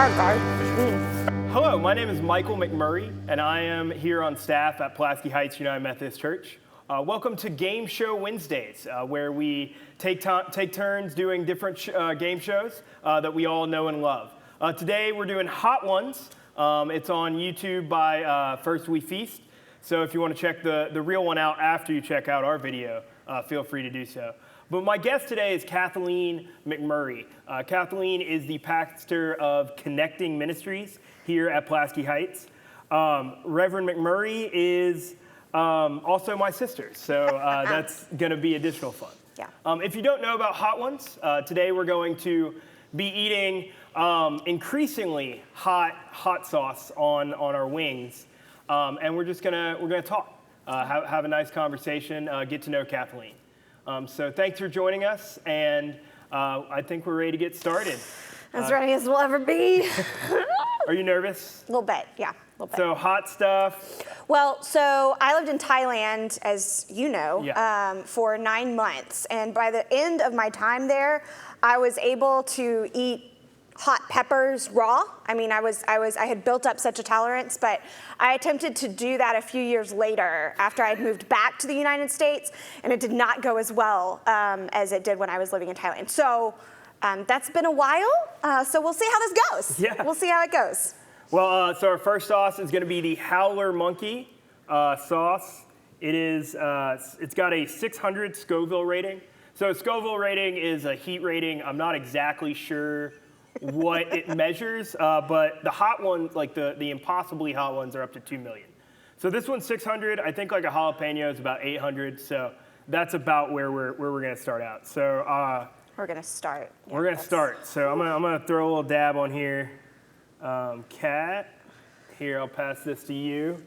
Hello, my name is Michael McMurray, and I am here on staff at Pulaski Heights United Methodist Church. Welcome to Game Show Wednesdays, where we take turns doing different game shows that we all know and love. Today we're doing Hot Ones. It's on YouTube by First We Feast. So if you want to check the real one out after you check out our video, feel free to do so. But my guest today is Kathleen McMurray. Kathleen is the pastor of Connecting Ministries here at Pulaski Heights. Reverend McMurray is also my sister, so that's going to be additional fun. Yeah. If you don't know about Hot Ones, today we're going to be eating increasingly hot sauce on our wings, and we're gonna talk, have a nice conversation, get to know Kathleen. So thanks for joining us, and I think we're ready to get started. As ready as we'll ever be. Are you nervous? A little bit, yeah, a little bit. So hot stuff. Well, so I lived in Thailand, as you know, Yeah. for 9 months. And by the end of my time there, I was able to eat hot peppers raw. I mean, I had built up such a tolerance, but I attempted to do that a few years later after I had moved back to the United States, and it did not go as well as it did when I was living in Thailand. So that's been a while, so we'll see how this goes. Yeah. We'll see how it goes. Well, so our first sauce is going to be the Howler Monkey sauce. It's got a 600 Scoville rating. So Scoville rating is a heat rating. I'm not exactly sure what it measures, but the hot ones, like the impossibly hot ones, are up to 2 million. So this one's 600. I think like a jalapeno is about 800. So that's about where we're going to start out. So We're gonna start. Yeah, we're gonna start. So I'm gonna throw a little dab on here. Kat, here, I'll pass this to you.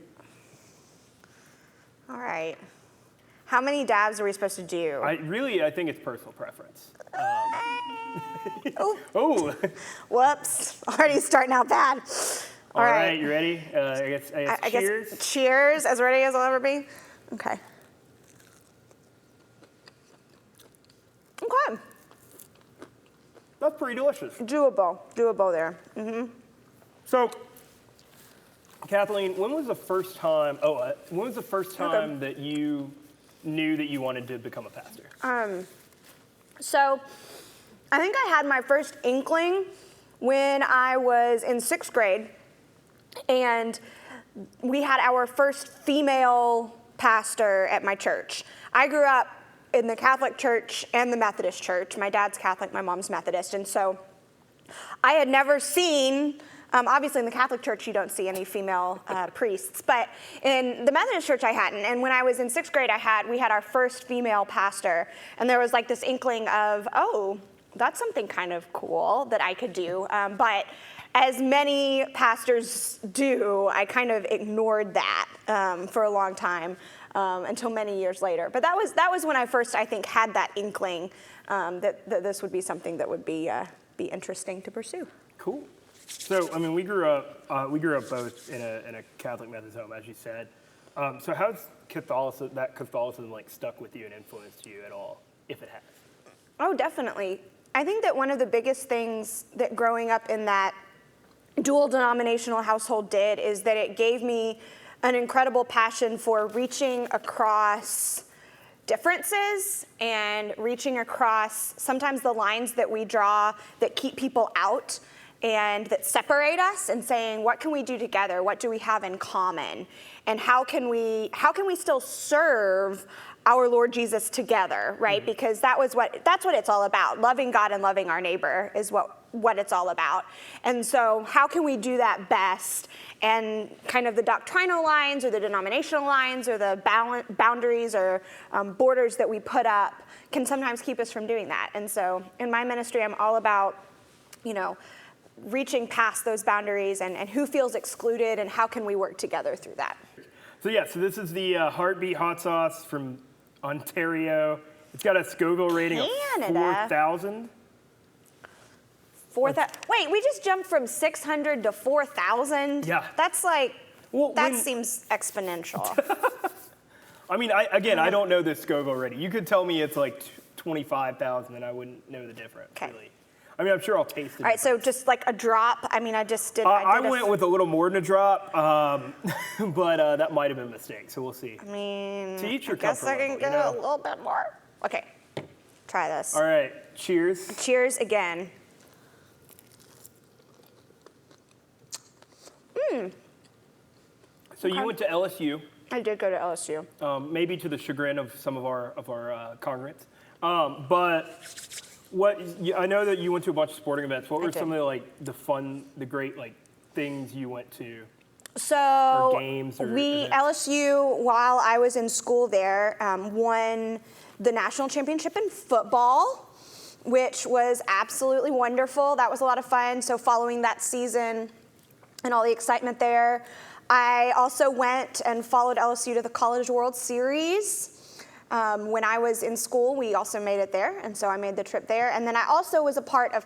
All right. How many dabs are we supposed to do? I think it's personal preference. Oh, Oh, whoops. Already starting out bad. all right, you ready? I guess cheers. Guess cheers, as ready as I'll ever be. Okay. Okay. That's pretty delicious. Doable there. Mm-hmm. So, Kathleen, when was the first time that you knew that you wanted to become a pastor? So, I think I had my first inkling when I was in 6th grade, and we had our first female pastor at my church. I grew up in the Catholic Church and the Methodist Church. My dad's Catholic, my mom's Methodist, and so I had never seen, obviously in the Catholic Church you don't see any female priests, but in the Methodist Church I hadn't, and when I was in 6th grade we had our first female pastor, and there was like this inkling of, oh, that's something kind of cool that I could do, but as many pastors do, I kind of ignored that for a long time. Until many years later. But that was when I first, I think, had that inkling that this would be something that would be interesting to pursue. Cool. So, I mean, we grew up both in a Catholic Methodist home, as you said. So how's Catholicism like stuck with you and influenced you at all, if it has? Oh, definitely. I think that one of the biggest things that growing up in that dual denominational household did is that it gave me an incredible passion for reaching across differences and reaching across sometimes the lines that we draw that keep people out and that separate us, and saying, what can we do together? What do we have in common? And how can we still serve our Lord Jesus together, right? Mm-hmm. Because that's what it's all about. Loving God and loving our neighbor is what it's all about. And so how can we do that best? And kind of the doctrinal lines or the denominational lines or the boundaries or borders that we put up can sometimes keep us from doing that. And so in my ministry, I'm all about, reaching past those boundaries and who feels excluded and how can we work together through that. So so this is the Heartbeat hot sauce from Ontario. It's got a Scoville rating of 4,000. 4,000. Wait, we just jumped from 600 to 4,000? Yeah. That's like, seems exponential. I mean, I don't know this Scoville rating. You could tell me it's like 25,000 and I wouldn't know the difference, really. I mean, I'm sure I'll taste it. All right, so just like a drop. I mean, I did. I went with a little more than a drop, but that might have been a mistake. So we'll see. I mean, To each your I guess I comfort can level, get a little bit more. Okay, try this. All right, cheers. Cheers again. So you went to LSU, I did go to LSU. maybe to the chagrin of some of our congregants, but I know that you went to a bunch of sporting events. What were some of the great things you went to? So Or games or events? LSU, while I was in school there, won the national championship in football, which was absolutely wonderful. That was a lot of fun. So following that season and all the excitement there, I also went and followed LSU to the College World Series. When I was in school, we also made it there, and so I made the trip there. And then I also was a part of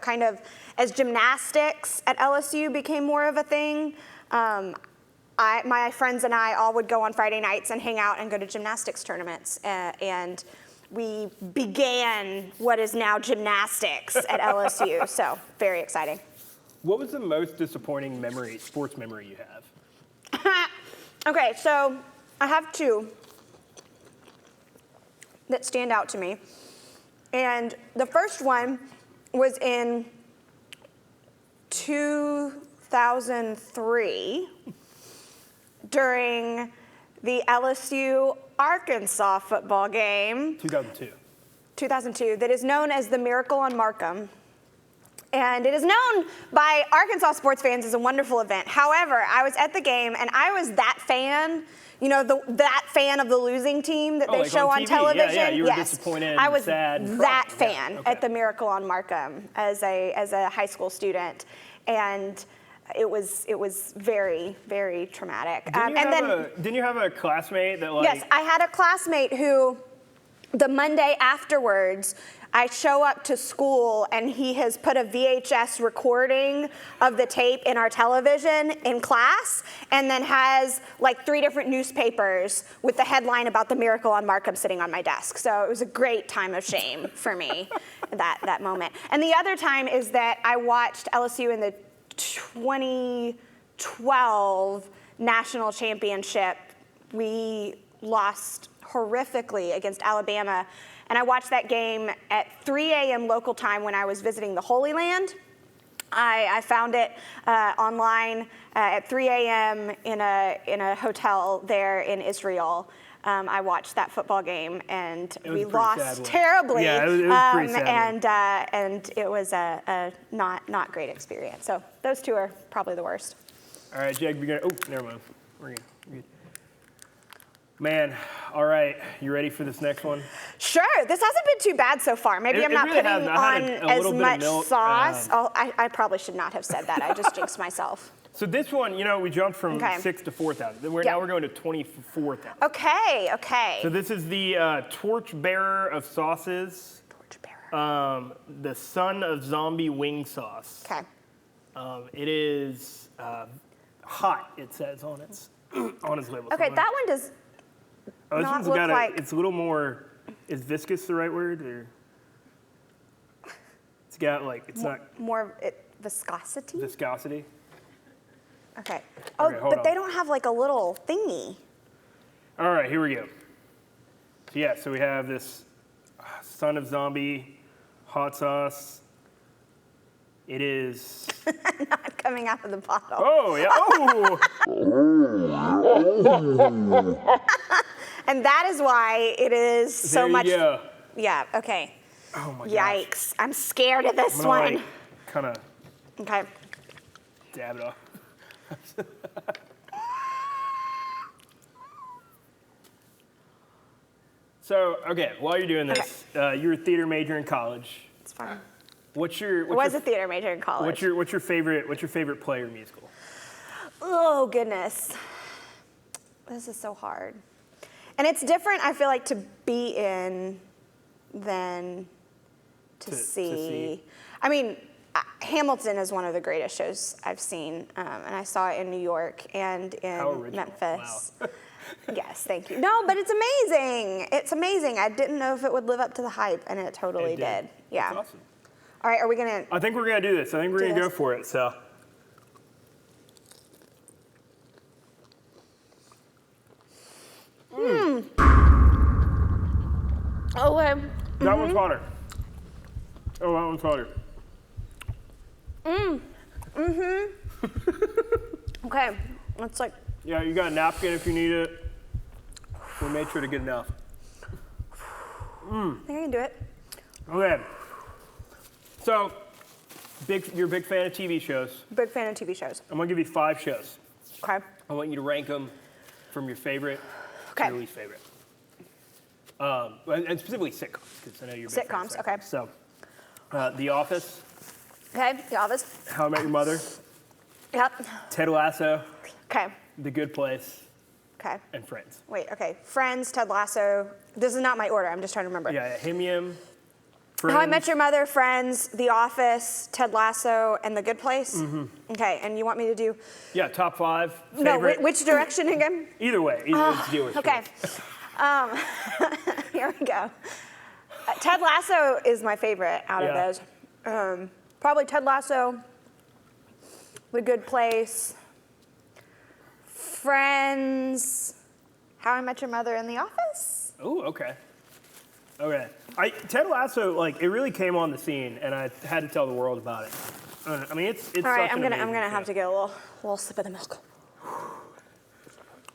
as gymnastics at LSU became more of a thing, my friends and I all would go on Friday nights and hang out and go to gymnastics tournaments. And we began what is now gymnastics at LSU, so very exciting. What was the most disappointing sports memory you have? Okay, so I have two that stand out to me. And the first one was in 2003 during the LSU-Arkansas football game. 2002, that is known as the Miracle on Markham. And it is known by Arkansas sports fans as a wonderful event. However, I was at the game, and I was that fan, that fan of the losing team that they show on TV. television. Yeah, you were disappointed, I was sad, that fan okay. at the Miracle on Markham as a high school student, and it was very, very traumatic. Didn't you have a classmate that Yes, I had a classmate who, the Monday afterwards, I show up to school and he has put a VHS recording of the tape in our television in class, and then has 3 different newspapers with the headline about the Miracle on Markham sitting on my desk. So it was a great time of shame for me, that moment. And the other time is that I watched LSU in the 2012 national championship. We lost horrifically against Alabama. And I watched that game at 3 a.m. local time when I was visiting the Holy Land. I found it online at 3 a.m. in a hotel there in Israel. I watched that football game, and we lost terribly. Yeah, it was pretty sad. And it was a not great experience. So those two are probably the worst. All right, Jake, never mind. We're good. Man, all right, you ready for this next one? Sure, this hasn't been too bad so far. Maybe I'm not really putting hasn't. on as much sauce. I probably should not have said that. I just jinxed myself. So this one, we jumped from 6 to 4,000. Now we're going to 24,000. Okay. So this is the torchbearer of sauces. Torchbearer. The son of zombie wing sauce. Okay. It is hot, it says on its label. Okay, that one does not look like... It's a little more, is viscous the right word? Or it's got it's not... More viscosity? Viscosity. Okay. But they don't have a little thingy. All right, here we go. So we have this son of zombie hot sauce. It is... Not coming out of the bottle. Oh, yeah. Oh! And that is why it is so much... Yeah, okay. Oh, my Yikes. gosh. I'm scared of this one. Kind of... Okay. Dab it off. So, okay, while you're doing this, you're a theater major in college. It's fine. I was a theater major in college. What's your favorite play or musical? Oh, goodness. This is so hard. And it's different, I feel like, to be in than to see. I mean, Hamilton is one of the greatest shows I've seen, and I saw it in New York and in Memphis. Wow. Yes, thank you. No, but it's amazing. It's amazing. I didn't know if it would live up to the hype, and it totally did. Yeah. That's awesome. All right, are we gonna? I think we're gonna do this. I think we're gonna go for it. So. Okay. That one's hotter. Oh, that one's hotter. Okay, it's like. Yeah, you got a napkin if you need it. We made sure to get enough. I think I can do it. Okay. So, you're a big fan of TV shows. Big fan of TV shows. I'm gonna give you 5 shows. Okay. I want you to rank them from your favorite to your least favorite. And specifically sitcoms, because I know you're a big fan of Sitcoms, okay. So, The Office, Okay, The Office. How I Met Your Mother, Yep. Ted Lasso, Okay. The Good Place, Okay. and Friends. Wait, okay. Friends, Ted Lasso. This is not my order, I'm just trying to remember. Yeah, Himium, Friends. How I Met Your Mother, Friends, The Office, Ted Lasso, and The Good Place? Okay, and you want me to do... Yeah, top 5 favorite. No, which direction again? Either way, let's deal with it. Okay. Here we go. Ted Lasso is my favorite out of those. Probably Ted Lasso, The Good Place, Friends, How I Met Your Mother, and The Office. Oh, okay. Okay. Ted Lasso, like, it really came on the scene, and I had to tell the world about it. I mean, it's All right, such I'm an gonna amazing have show. to get a little sip of the milk.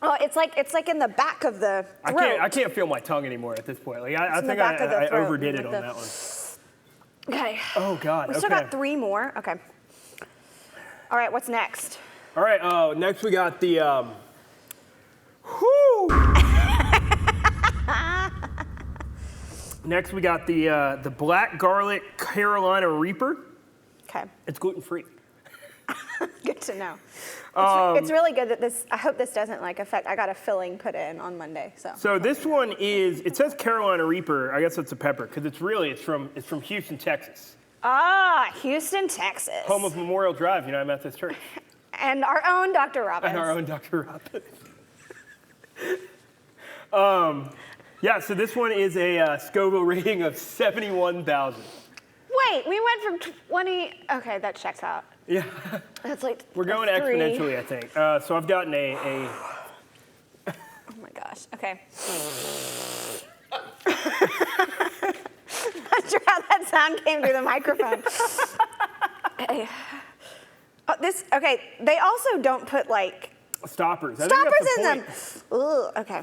Oh, it's like in the back of the throat. I can't feel my tongue anymore at this point. Like I in the think back of the I throat, overdid it like on the- that one. Okay. Oh God. We Okay. still got 3 more. Okay. All right, what's next? All right. Next we got the. Whoo! Next we got the black garlic Carolina Reaper. Okay. It's gluten free. Good to know. It's really good that this. I hope this doesn't like affect. I got a filling put in on Monday, so. So this one is. It says Carolina Reaper. I guess it's a pepper because it's from Houston, Texas. Ah, Houston, Texas. Home of Memorial Drive, United Methodist Church. And our own Dr. Robbins. And our own Dr. Robbins. Yeah, so this one is a Scoville rating of 71,000. Wait, we went from 20. Okay, that checks out. Yeah. That's like. We're going 3. exponentially, I think. So I've gotten a. Oh my gosh. Okay. Not sure how that sound came through the microphone. Okay. Oh, okay. They also don't put like Stoppers. I think stoppers that's in the them. point. Ugh, okay.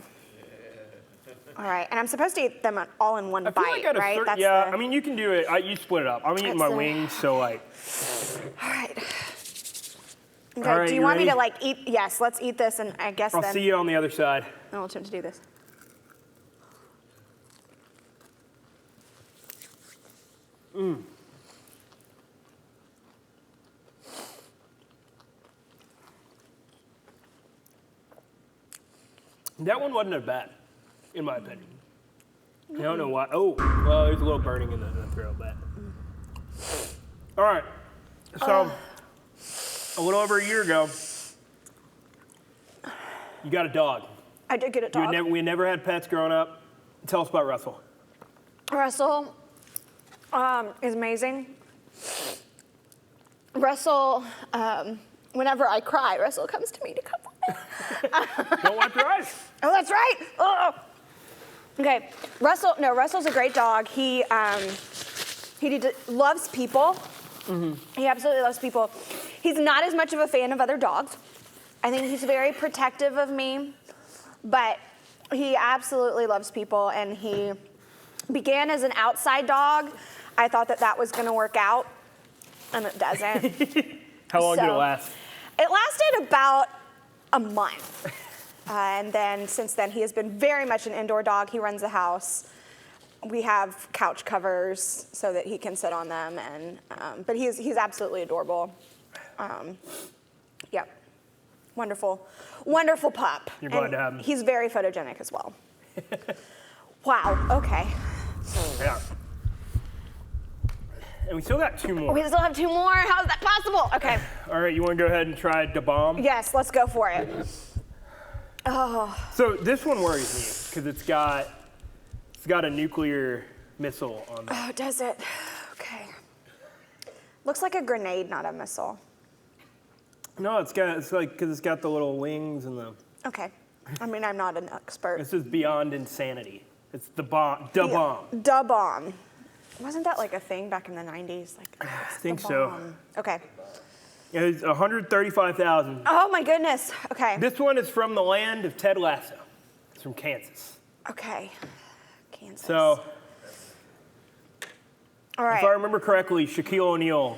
All right, and I'm supposed to eat them all in one I feel bite, like at a right? certain, That's yeah, the- I mean, you can do it. You split it up. I'm eating That's my the- wings, so like. All right. Okay, All right, do you you want me to ready? like eat? Yes, let's eat this, and I guess I'll then see you on the other side. I'll attempt to do this. That one wasn't as bad, in my opinion. I don't know why. Oh, well, there's a little burning in the throat, but. All right. So, a little over a year ago, you got a dog. I did get a dog. We had never had pets growing up. Tell us about Russell. Russell is amazing. Russell, whenever I cry, Russell comes to me to comfort me. Don't wipe your eyes. Oh, that's right. Oh. Okay, Russell's a great dog. He loves people. He absolutely loves people. He's not as much of a fan of other dogs. I think he's very protective of me, but he absolutely loves people, and he began as an outside dog. I thought that was going to work out, and it doesn't. How long did it So- last? It lasted about a month. And then since then, he has been very much an indoor dog. He runs the house. We have couch covers so that he can sit on them, and but he's absolutely adorable. Yep, wonderful pup. You're glad And to have him. He's very photogenic as well. Wow. Okay. Yeah. And we still got 2 more. We still have 2 more. How is that possible? Okay. All right, you want to go ahead and try the bomb? Yes, let's go for it. Oh. So this one worries me because it's got a nuclear missile on it. Oh, does it? Okay. Looks like a grenade, not a missile. No, it's like because it's got the little wings and the. Okay. I mean, I'm not an expert. This is beyond insanity. It's the bomb. Da bomb. Da bomb. Wasn't that like a thing back in the 90s? Like, I think so. Okay. It's 135,000. Oh my goodness. Okay. This one is from the land of Ted Lasso. It's from Kansas. Okay. Kansas. So, all right. if I remember correctly, Shaquille O'Neal,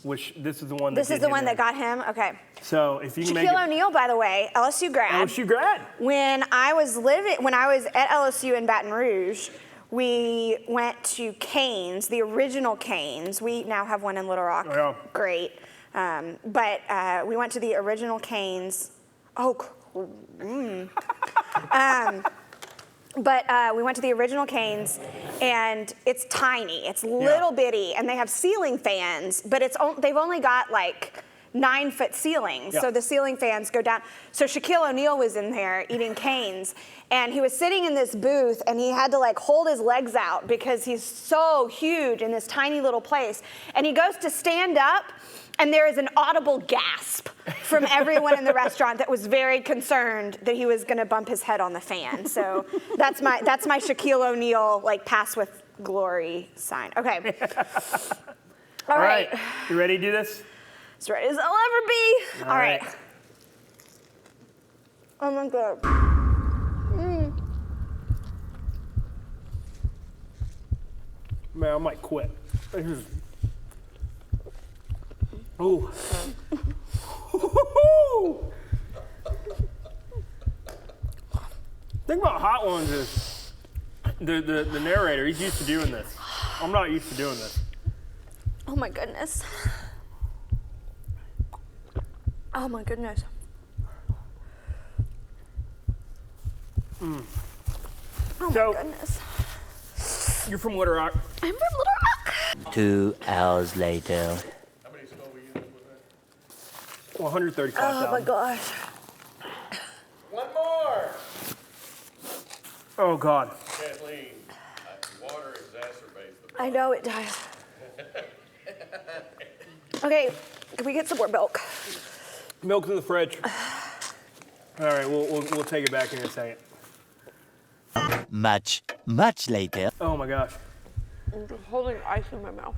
this is the one that This is the one that got him? Okay. So, if you can make Shaquille O'Neal, by the way, LSU grad. LSU grad. When I was at LSU in Baton Rouge, we went to Canes, the original Canes. We now have one in Little Rock. Oh, yeah. Great. But we went to the original Canes. But we went to the original Canes, and it's tiny. It's little bitty, and they have ceiling fans, but they've only got like 9-foot ceilings, so the ceiling fans go down. So Shaquille O'Neal was in there eating Canes, and he was sitting in this booth, and he had to like hold his legs out because he's so huge in this tiny little place. And he goes to stand up, and there is an audible gasp from everyone in the restaurant that was very concerned that he was going to bump his head on the fan. So that's my Shaquille O'Neal like pass with glory sign. Okay. All right. You ready to do this? As ready as I'll ever be. All right. Oh my God. Man, I might quit. Ooh. Thing about Hot Ones is the narrator, he's used to doing this. I'm not used to doing this. Oh my goodness. Oh my goodness. Oh my goodness. You're from Little Rock. I'm from Little Rock. 2 hours later. How many snow were you using with that? 135,000. Oh my gosh. One more! Oh God. Kathleen, water exacerbates the I know it does. Okay, can we get some more milk? Milk's in the fridge. All right, we'll take it back in a second. Much later. Oh my gosh. I'm just holding ice in my mouth.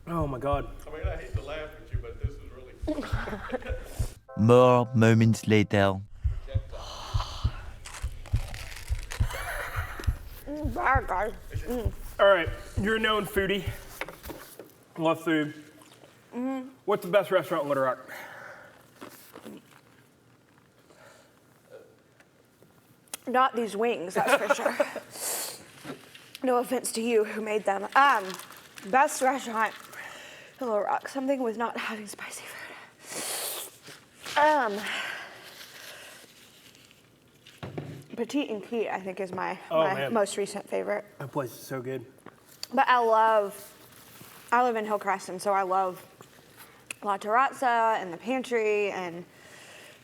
Oh my God. I mean, I hate to laugh at you, but this is really funny. More moments later. Bad guys. All right, you're a known foodie. Love food. What's the best restaurant in Little Rock? Not these wings, that's for sure. No offense to you who made them. Best restaurant in Little Rock. Something with not having spicy food. Petite and Key, I think, is my most recent favorite. That place is so good. But I live in Hillcrest, and so I love La Terrazza and the Pantry and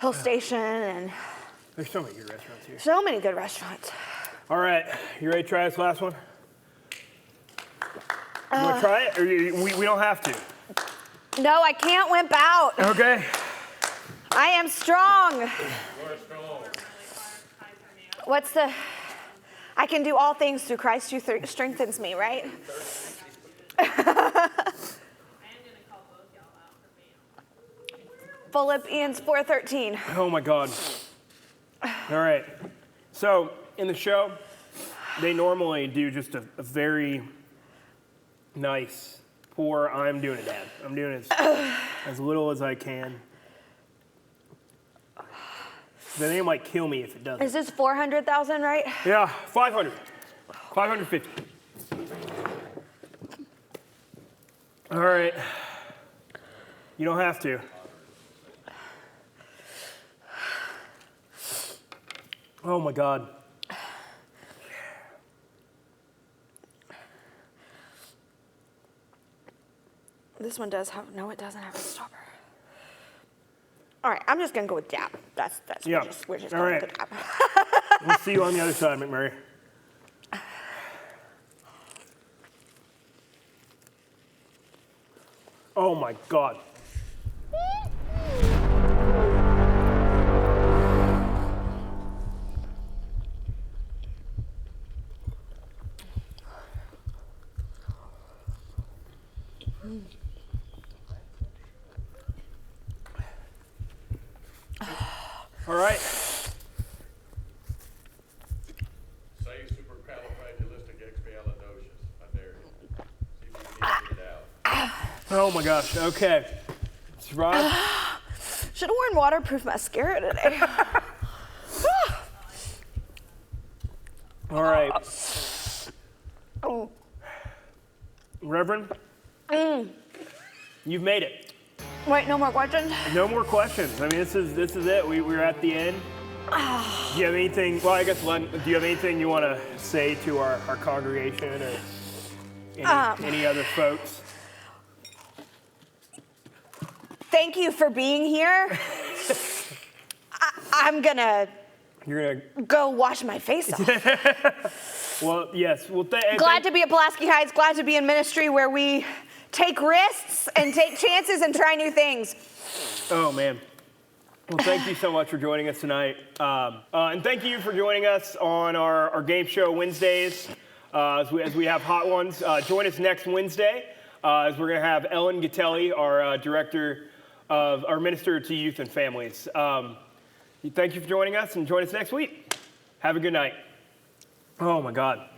Hill Station and There's so many good restaurants here. so many good restaurants. All right, you ready to try this last one? You want to try it, or we don't have to? No, I can't wimp out. Okay. I am strong. You're strong. I can do all things through Christ who strengthens me, right? I am going to call both y'all out for being Philippians 4:13. Oh my God. All right. So in the show, they normally do just a very nice, pour, I'm doing it, Dad. I'm doing it as little as I can. Then they might kill me if it doesn't. Is this 400,000, right? Yeah, 500. 550. All right. You don't have to. Oh my God. This one does have, no, it doesn't have a stopper. All right, I'm just gonna go with dab. That's Yeah. we're just All going right. with the dab. We'll see you on the other side, McMurray. Oh my God. All right. Say supercalifragilisticexpialidocious. I dare you. See if you can get it out. Oh my gosh. Okay. Rod. Should have worn waterproof mascara today. All right. Oh. Reverend, you've made it. Wait, no more questions? No more questions. I mean, this is it. We're at the end. Do you have anything? Well, I guess Len, do you have anything you want to say to our congregation or any other folks? Thank you for being here. I'm gonna You're gonna. go wash my face off. Well, yes. Well, Glad to be at Pulaski Heights. Glad to be in ministry where we take risks and take chances and try new things. Oh man. Well, thank you so much for joining us tonight, and thank you for joining us on our game show Wednesdays as we have hot ones. Join us next Wednesday as we're going to have Ellen Gatelli, our our minister to youth and families. Thank you for joining us, and join us next week. Have a good night. Oh my God.